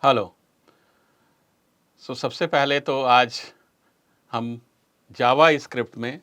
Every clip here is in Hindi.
हेलो। सबसे पहले तो आज हम जावा स्क्रिप्ट में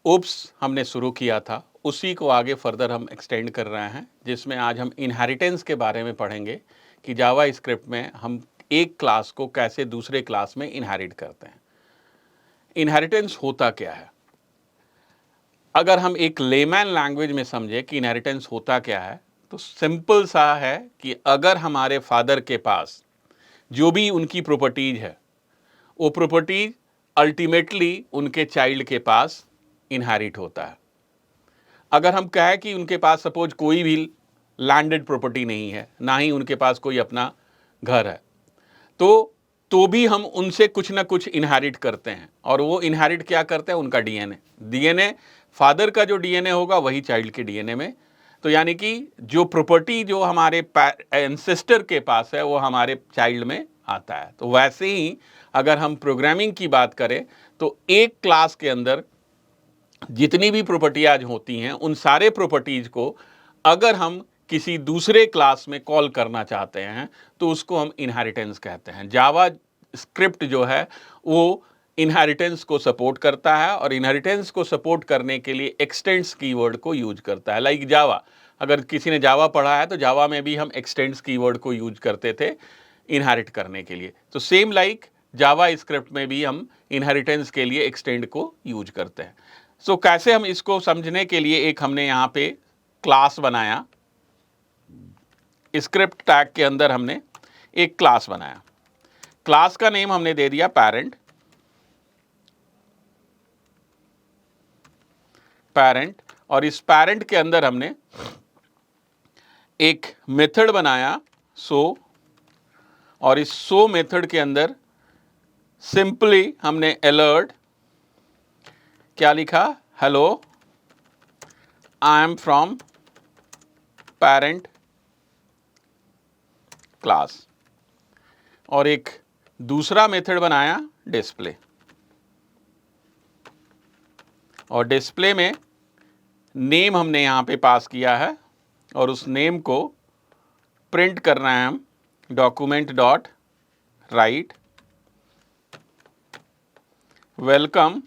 ओप्स हमने शुरू किया था, उसी को आगे फर्दर हम एक्सटेंड कर रहे हैं, जिसमें आज हम इनहेरिटेंस के बारे में पढ़ेंगे कि जावा स्क्रिप्ट में हम एक क्लास को कैसे दूसरे क्लास में इनहेरिट करते हैं। इनहेरिटेंस होता क्या है? अगर हम एक लेमैन लैंग्वेज में समझे कि इनहेरिटेंस होता क्या है, तो सिंपल सा है कि अगर हमारे फादर के पास जो भी उनकी प्रॉपर्टीज है, वो प्रॉपर्टीज अल्टीमेटली उनके चाइल्ड के पास इनहेरिट होता है। अगर हम कहें कि उनके पास सपोज कोई भी लैंडेड प्रॉपर्टी नहीं है, ना ही उनके पास कोई अपना घर है, तो भी हम उनसे कुछ ना कुछ इनहेरिट करते हैं। और वो इनहेरिट क्या करते हैं? उनका डीएनए फादर का जो डीएनए होगा वही चाइल्ड के डीएनए में। तो यानी कि जो प्रॉपर्टी जो हमारे एंसेस्टर के पास है वो हमारे चाइल्ड में आता है। तो वैसे ही अगर हम प्रोग्रामिंग की बात करें तो एक क्लास के अंदर जितनी भी प्रॉपर्टीज होती हैं, उन सारे प्रॉपर्टीज को अगर हम किसी दूसरे क्लास में कॉल करना चाहते हैं तो उसको हम इनहेरिटेंस कहते हैं। जावा स्क्रिप्ट जो है वो इनहेरिटेंस को सपोर्ट करता है और इनहेरिटेंस को सपोर्ट करने के लिए एक्सटेंड्स कीवर्ड को यूज करता है। लाइक जावा, अगर किसी ने जावा पढ़ा है तो जावा में भी हम एक्सटेंड्स कीवर्ड को यूज करते थे इनहेरिट करने के लिए। तो सेम लाइक जावा स्क्रिप्ट में भी हम इनहेरिटेंस के लिए एक्सटेंड को यूज करते हैं। कैसे हम इसको समझने के लिए एक हमने यहाँ पे क्लास बनाया, स्क्रिप्ट टैग के अंदर हमने एक क्लास बनाया। क्लास का नेम हमने दे दिया पैरेंट। और इस पैरेंट के अंदर हमने एक मेथड बनाया सो, और इस सो मेथड के अंदर सिंपली हमने अलर्ट क्या लिखा? Hello I am from parent class. और एक दूसरा मेथड बनाया डिस्प्ले, और डिस्प्ले में नेम हमने यहां पे पास किया है और उस नेम को प्रिंट करना है हम document dot right welcome,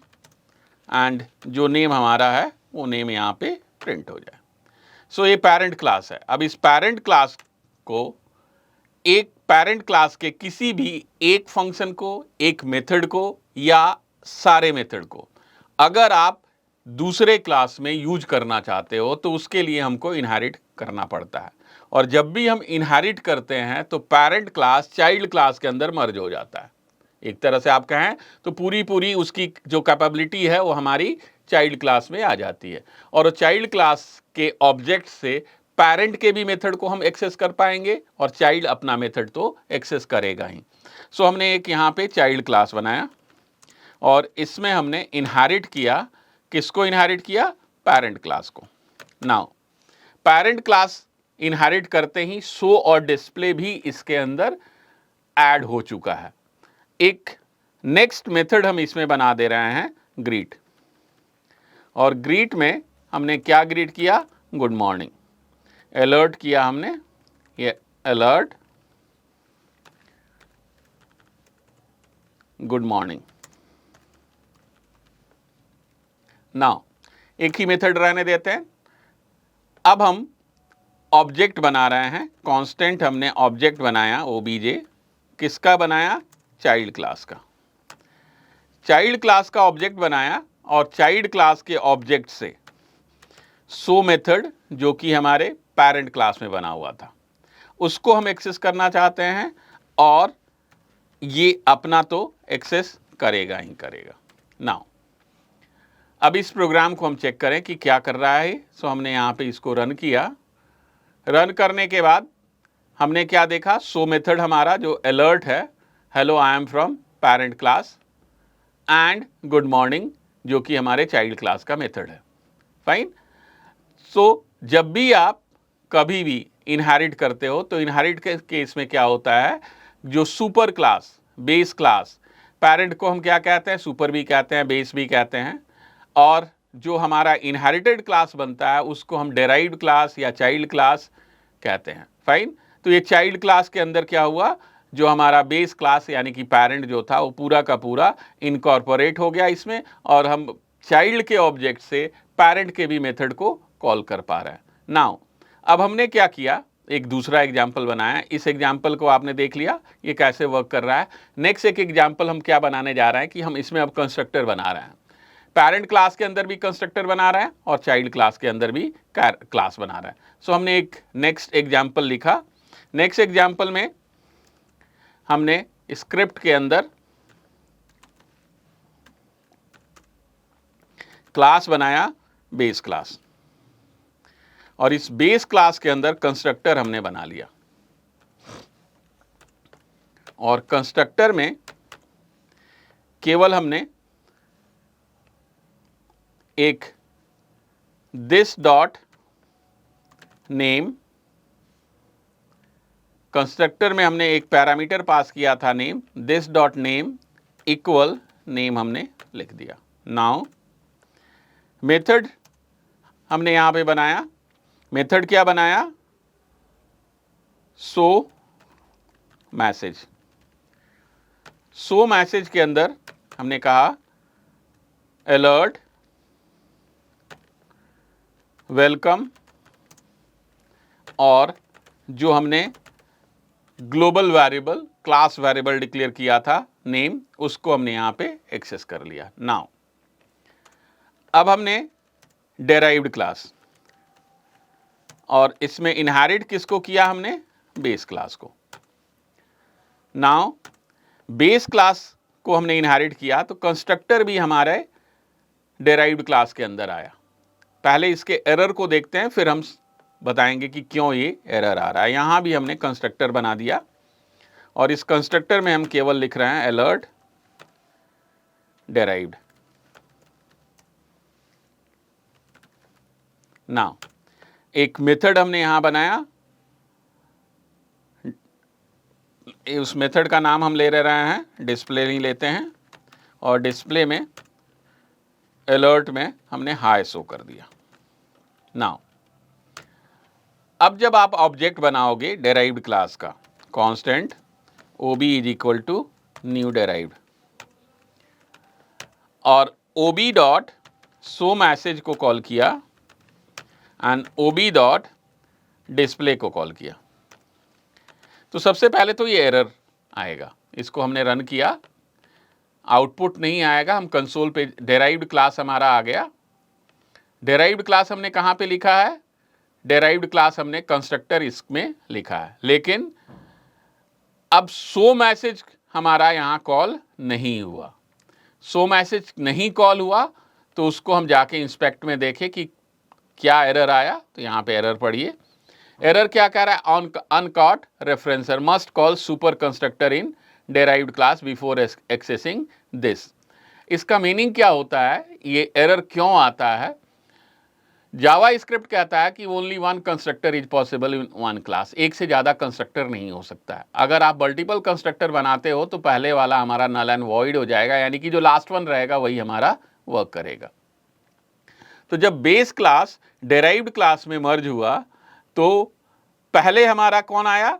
and जो नेम हमारा है वो नेम यहां पे प्रिंट हो जाए। ये पैरेंट क्लास है। अब इस पैरेंट क्लास को एक पैरेंट क्लास के किसी भी एक फंक्शन को, एक मेथड को या सारे मेथड को अगर आप दूसरे क्लास में यूज करना चाहते हो तो उसके लिए हमको इनहेरिट करना पड़ता है। और जब भी हम इनहेरिट करते हैं तो पैरेंट क्लास चाइल्ड क्लास के अंदर मर्ज हो जाता है। एक तरह से आप कहें तो पूरी उसकी जो कैपेबिलिटी है वो हमारी चाइल्ड क्लास में आ जाती है, और चाइल्ड क्लास के ऑब्जेक्ट से पैरेंट के भी मेथड को हम एक्सेस कर पाएंगे और चाइल्ड अपना मेथड तो एक्सेस करेगा ही। हमने एक यहाँ पे चाइल्ड क्लास बनाया और इसमें हमने इनहेरिट किया। किसको इनहेरिट किया? पैरेंट क्लास को। नाउ पैरेंट क्लास इनहेरिट करते ही शो और डिस्प्ले भी इसके अंदर ऐड हो चुका है। एक नेक्स्ट मेथड हम इसमें बना दे रहे हैं ग्रीट, और ग्रीट में हमने क्या ग्रीट किया? Good morning. अलर्ट किया हमने, ये अलर्ट गुड मॉर्निंग। नाउ एक ही मेथड रहने देते हैं। अब हम ऑब्जेक्ट बना रहे हैं, कांस्टेंट हमने ऑब्जेक्ट बनाया ओबीजे। किसका बनाया? चाइल्ड क्लास का। चाइल्ड क्लास का ऑब्जेक्ट बनाया और चाइल्ड क्लास के ऑब्जेक्ट से सो मेथड जो कि हमारे पैरेंट क्लास में बना हुआ था उसको हम एक्सेस करना चाहते हैं, और ये अपना तो एक्सेस करेगा ही करेगा। नाउ अब इस प्रोग्राम को हम चेक करें कि क्या कर रहा है। हमने यहाँ पे इसको रन किया। रन करने के बाद हमने क्या देखा? सो मेथड हमारा जो अलर्ट है, hello I am from parent class, and good morning जो कि हमारे चाइल्ड क्लास का मेथड है। फाइन। जब भी आप कभी भी इनहेरिट करते हो तो इनहेरिट के केस में क्या होता है? जो super class, base class, parent को हम क्या कहते हैं? सुपर भी कहते हैं, बेस भी कहते हैं, और जो हमारा इनहेरिटेड क्लास बनता है उसको हम डेराइव्ड क्लास या चाइल्ड क्लास कहते हैं। फाइन। तो ये चाइल्ड क्लास के अंदर क्या हुआ, जो हमारा बेस क्लास यानी कि पेरेंट जो था वो पूरा का पूरा इनकॉर्पोरेट हो गया इसमें, और हम चाइल्ड के ऑब्जेक्ट से पेरेंट के भी मेथड को कॉल कर पा रहे हैं। नाउ अब हमने क्या किया, एक दूसरा एग्जाम्पल बनाया। इस एग्जाम्पल को आपने देख लिया ये कैसे वर्क कर रहा है। नेक्स्ट एक एग्जाम्पल हम क्या बनाने जा रहे हैं कि हम इसमें अब कंस्ट्रक्टर बना रहे हैं। पेरेंट क्लास के अंदर भी कंस्ट्रक्टर बना रहे हैं और चाइल्ड क्लास के अंदर भी क्लास बना रहे हैं। सो हमने एक नेक्स्ट एग्जाम्पल लिखा। नेक्स्ट एग्जाम्पल में हमने स्क्रिप्ट के अंदर क्लास बनाया बेस क्लास, और इस बेस क्लास के अंदर कंस्ट्रक्टर हमने बना लिया, और कंस्ट्रक्टर में केवल हमने एक दिस डॉट नेम, कंस्ट्रक्टर में हमने एक पैरामीटर पास किया था name, this dot name equal name हमने लिख दिया। नाउ मेथड हमने यहां पे बनाया, मेथड क्या बनाया, शो मैसेज। शो मैसेज के अंदर हमने कहा अलर्ट वेलकम, और जो हमने global variable class variable declare किया था नेम, उसको हमने यहां पे एक्सेस कर लिया। नाउ अब हमने डेराइव्ड क्लास, और इसमें इनहेरिट किसको किया हमने, बेस क्लास को। नाउ बेस क्लास को हमने इनहेरिट किया तो कंस्ट्रक्टर भी हमारे डेराइव्ड क्लास के अंदर आया। पहले इसके एरर को देखते हैं, फिर हम बताएंगे कि क्यों ये एरर आ रहा है। यहां भी हमने कंस्ट्रक्टर बना दिया, और इस कंस्ट्रक्टर में हम केवल लिख रहे हैं अलर्ट डेराइव्ड। नाउ एक मेथड हमने यहां बनाया, उस मेथड का नाम हम ले रहे हैं डिस्प्ले नहीं लेते हैं, और डिस्प्ले में अलर्ट में हमने हाई शो कर दिया। नाउ अब जब आप ऑब्जेक्ट बनाओगे डेराइव्ड क्लास का, constant ob is equal to new derived, और ob डॉट शो मैसेज को कॉल किया एंड ob डॉट डिस्प्ले को कॉल किया, तो सबसे पहले तो ये एरर आएगा। इसको हमने रन किया, आउटपुट नहीं आएगा। हम कंसोल पे डेराइव्ड क्लास हमारा आ गया। डेराइव्ड क्लास हमने कहाँ पे लिखा है, डेराइव्ड क्लास हमने कंस्ट्रक्टर इसमें लिखा है, लेकिन अब शो मैसेज हमारा यहाँ कॉल नहीं हुआ। शो मैसेज नहीं कॉल हुआ तो उसको हम जाके इंस्पेक्ट में देखें कि क्या एरर आया। तो यहाँ पे एरर पढ़िए, एरर क्या कह रहा है, uncaught reference error must call super constructor in derived class before accessing this. इसका मीनिंग क्या होता है, ये एरर क्यों आता है। जावा स्क्रिप्ट कहता है कि only one constructor is possible in one class, एक से ज़्यादा कंस्ट्रक्टर नहीं हो सकता है। अगर आप मल्टीपल कंस्ट्रक्टर बनाते हो तो पहले वाला हमारा नल एंड वॉइड हो जाएगा, यानी कि जो लास्ट वन रहेगा वही हमारा वर्क करेगा। तो जब बेस क्लास डेराइव्ड क्लास में मर्ज हुआ तो पहले हमारा कौन आया,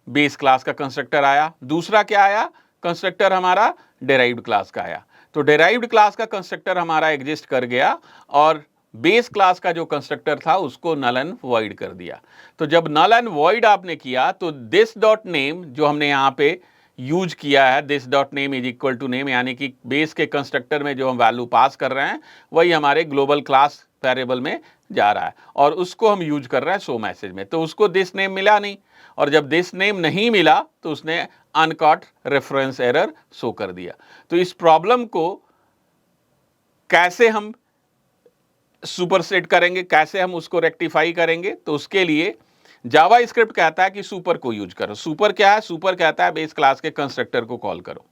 बेस क्लास का कंस्ट्रक्टर आया, दूसरा क्या आया, कंस्ट्रक्टर हमारा डेराइव्ड क्लास का आया। तो डेराइव्ड क्लास का कंस्ट्रक्टर हमारा एग्जिस्ट कर गया, और बेस क्लास का जो कंस्ट्रक्टर था उसको नल एंड वॉइड कर दिया। तो जब नल एंड वॉइड आपने किया तो दिस डॉट नेम जो हमने यहाँ पे यूज किया है, this dot name is equal to name, यानी कि बेस के कंस्ट्रक्टर में जो हम वैल्यू पास कर रहे हैं वही हमारे ग्लोबल क्लास वेरिएबल में जा रहा है, और उसको हम यूज कर रहे हैं शो मैसेज में। तो उसको दिस नेम मिला नहीं, और जब दिस नेम नहीं मिला तो उसने अनकॉट रेफरेंस एरर शो कर दिया। तो इस प्रॉब्लम को कैसे हम सुपरसेट करेंगे, कैसे हम उसको रेक्टिफाई करेंगे, तो उसके लिए जावा स्क्रिप्ट कहता है कि सुपर को यूज करो। सुपर क्या है, सुपर कहता है बेस क्लास के कंस्ट्रक्टर को कॉल करो।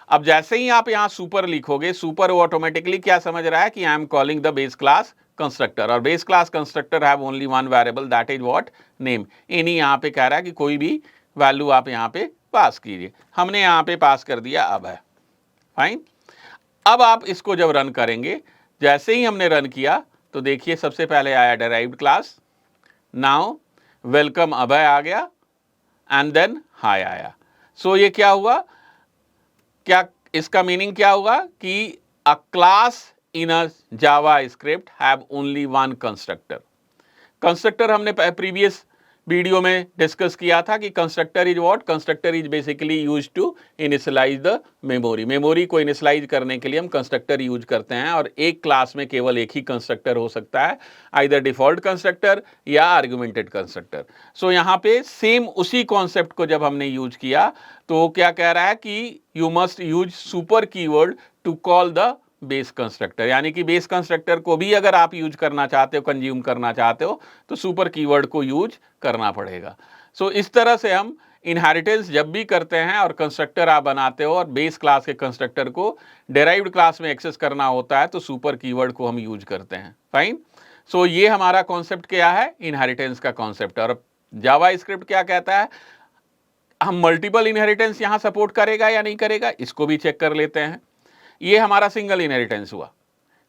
अब जैसे ही आप यहां सुपर लिखोगे, सुपर वो ऑटोमेटिकली क्या समझ रहा है कि I am calling the base class constructor, और base class constructor have only one variable that is what, name. इन्हीं यहां पे कह रहा है कि कोई भी वैल्यू आप यहां पे पास कीजिए, हमने यहां पे पास कर दिया। अब है फाइन। अब आप इसको जब रन करेंगे, जैसे ही हमने रन किया तो देखिए सबसे पहले आया डेराइव्ड क्लास, नाउ वेलकम अभय आ गया, एंड देन हाई आया। सो ये क्या हुआ, क्या इसका मीनिंग क्या हुआ कि a class in a JavaScript have only one constructor. Constructor हमने प्रीवियस वीडियो में डिस्कस किया था कि constructor is what, constructor is basically use to initialize the memory. Memory को इनिशियलाइज करने के लिए हम कंस्ट्रक्टर यूज करते हैं, और एक क्लास में केवल एक ही कंस्ट्रक्टर हो सकता है, आइदर डिफॉल्ट कंस्ट्रक्टर या आर्गुमेंटेड कंस्ट्रक्टर। सो यहाँ पे सेम उसी कॉन्सेप्ट को जब हमने यूज किया तो क्या कह रहा है कि you must use super keyword to call the base constructor, यानी कि बेस कंस्ट्रक्टर को भी अगर आप यूज करना चाहते हो, कंज्यूम करना चाहते हो, तो सुपर कीवर्ड को यूज करना पड़ेगा। सो इस तरह से हम इनहेरिटेंस जब भी करते हैं और कंस्ट्रक्टर आप बनाते हो और बेस क्लास के कंस्ट्रक्टर को डेराइव्ड क्लास में एक्सेस करना होता है, तो सुपर कीवर्ड को हम यूज करते हैं। फाइन। सो ये हमारा कॉन्सेप्ट क्या है, इनहेरिटेंस का कॉन्सेप्ट। और जावा स्क्रिप्ट क्या कहता है, हम मल्टीपल इनहेरिटेंस यहां सपोर्ट करेगा या नहीं करेगा, इसको भी चेक कर लेते हैं। ये हमारा सिंगल इनहेरिटेंस हुआ,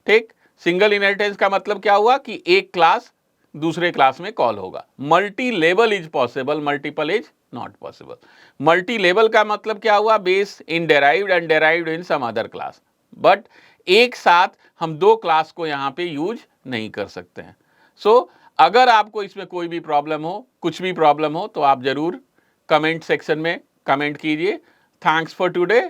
ठीक। सिंगल इनहेरिटेंस का मतलब क्या हुआ कि एक क्लास दूसरे क्लास में कॉल होगा। Multi level is possible, multiple is not possible. Multi level का मतलब क्या हुआ, base in derived and derived in some other class, but एक साथ हम दो क्लास को यहां पे यूज नहीं कर सकते हैं। सो अगर आपको इसमें कोई भी प्रॉब्लम हो, कुछ भी प्रॉब्लम हो, तो आप जरूर कमेंट सेक्शन में कमेंट कीजिए। Thanks for today.